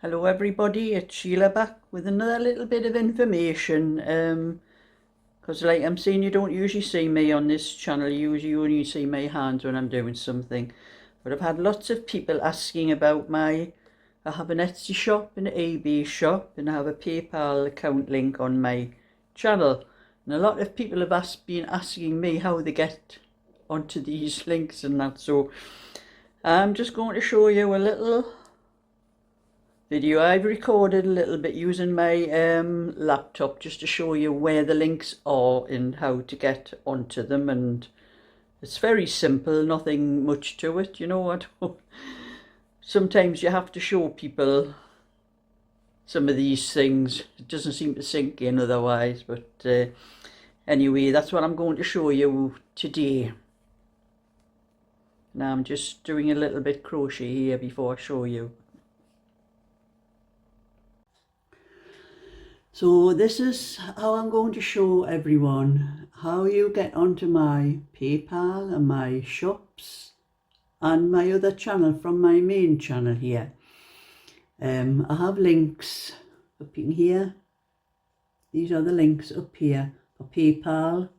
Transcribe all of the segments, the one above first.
Hello everybody, it's Sheila back with another little bit of information, because like I'm saying, you don't usually see me on this channel. You usually only see my hands when I'm doing something, but I've had lots of people asking about I have an Etsy shop, an eBay shop, and I have a PayPal account link on my channel, and a lot of people have been asking me how they get onto these links and that, so I'm just going to show you a little video I've recorded a little bit using my laptop, just to show you where the links are and how to get onto them. And it's very simple, nothing much to it, you know what. Sometimes you have to show people some of these things. It doesn't seem to sink in otherwise, but anyway, that's what I'm going to show you today. Now I'm just doing a little bit crochet here before I show you. So this is how I'm going to show everyone how you get onto my PayPal and my shops and my other channel from my main channel here. I have links up in here. These are the links up here for PayPal.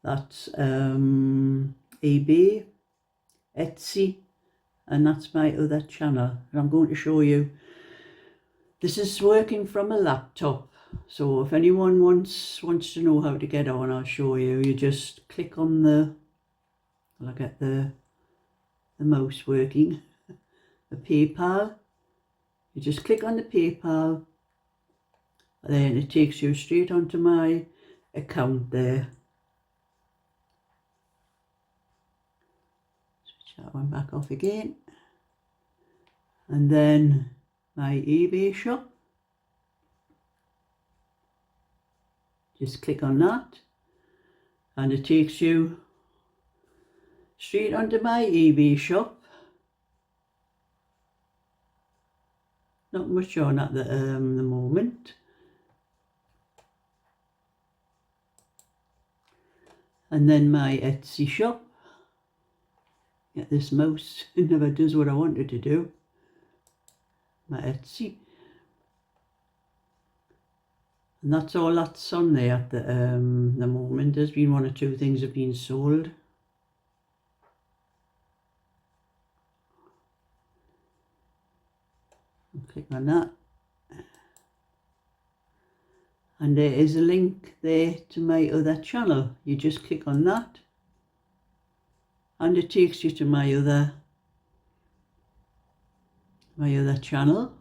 That's eBay, Etsy, and that's my other channel. And I'm going to show you. This is working from a laptop, so if anyone wants to know how to get on, I'll show you. You just click on I'll get the mouse working, the PayPal. You just click on the PayPal, and then it takes you straight onto my account there. Switch that one back off again, and then my eBay shop. Just click on that and it takes you straight onto my eBay shop. Not much on at the moment. And then my Etsy shop. Get this mouse, it never does what I want it to do. My Etsy, and that's all that's on there at the moment. There's been one or two things have been sold. Click on that, and there is a link there to my other channel. You just click on that and it takes you to my other channel,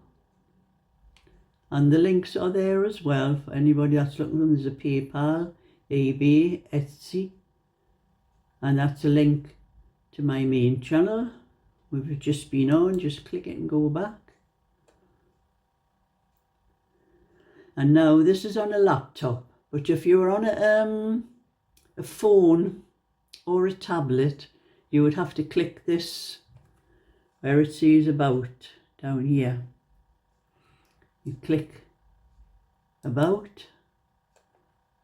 and the links are there as well for anybody that's looking for them. There's a PayPal, eBay, Etsy, and that's a link to my main channel we've just been on. Just click it and go back. And now this is on a laptop, but if you were on a phone or a tablet, you would have to click this where it says about down here. You click about,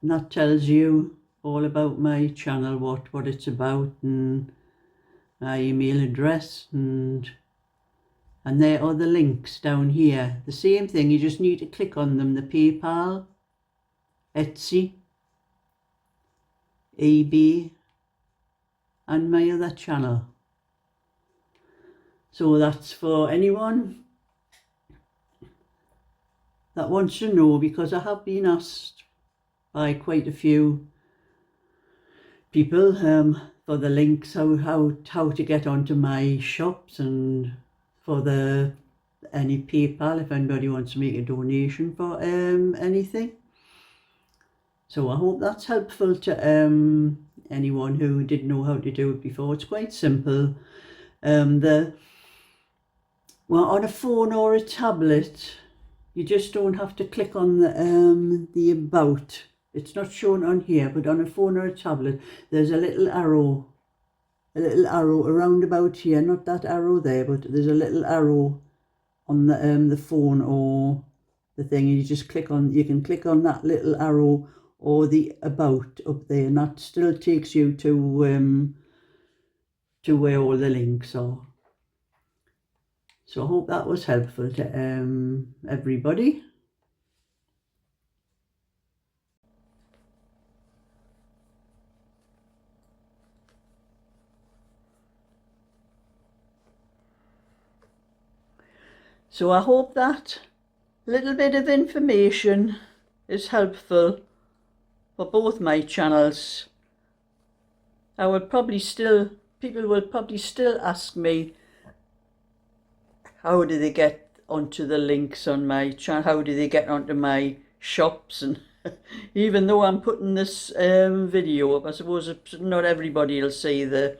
and that tells you all about my channel, what it's about, and my email address, and there are the links down here. The same thing, you just need to click on them. The PayPal, Etsy, eBay, and my other channel. So that's for anyone that wants to know, because I have been asked by quite a few people for the links, how to get onto my shops, and for any PayPal if anybody wants to make a donation for anything. So I hope that's helpful to anyone who didn't know how to do it before. It's quite simple. Well, on a phone or a tablet, you just don't have to click on the about. It's not shown on here, but on a phone or a tablet, there's a little arrow around about here. Not that arrow there, but there's a little arrow on the phone or the thing, and you just click on. You can click on that little arrow or the about up there, and that still takes you to where all the links are. So I hope that was helpful to everybody. So I hope that little bit of information is helpful for both my channels. People will probably still ask me, how do they get onto the links on my channel? How do they get onto my shops? And even though I'm putting this video up, I suppose not everybody will see the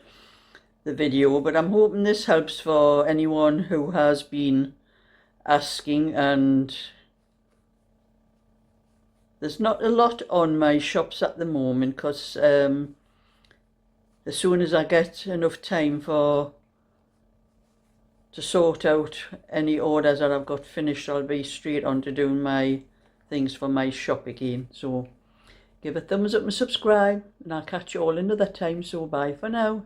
video, but I'm hoping this helps for anyone who has been asking. And there's not a lot on my shops at the moment, because as soon as I get enough time to sort out any orders that I've got finished, I'll be straight on to doing my things for my shop again. So give a thumbs up and subscribe, and I'll catch you all another time. So bye for now.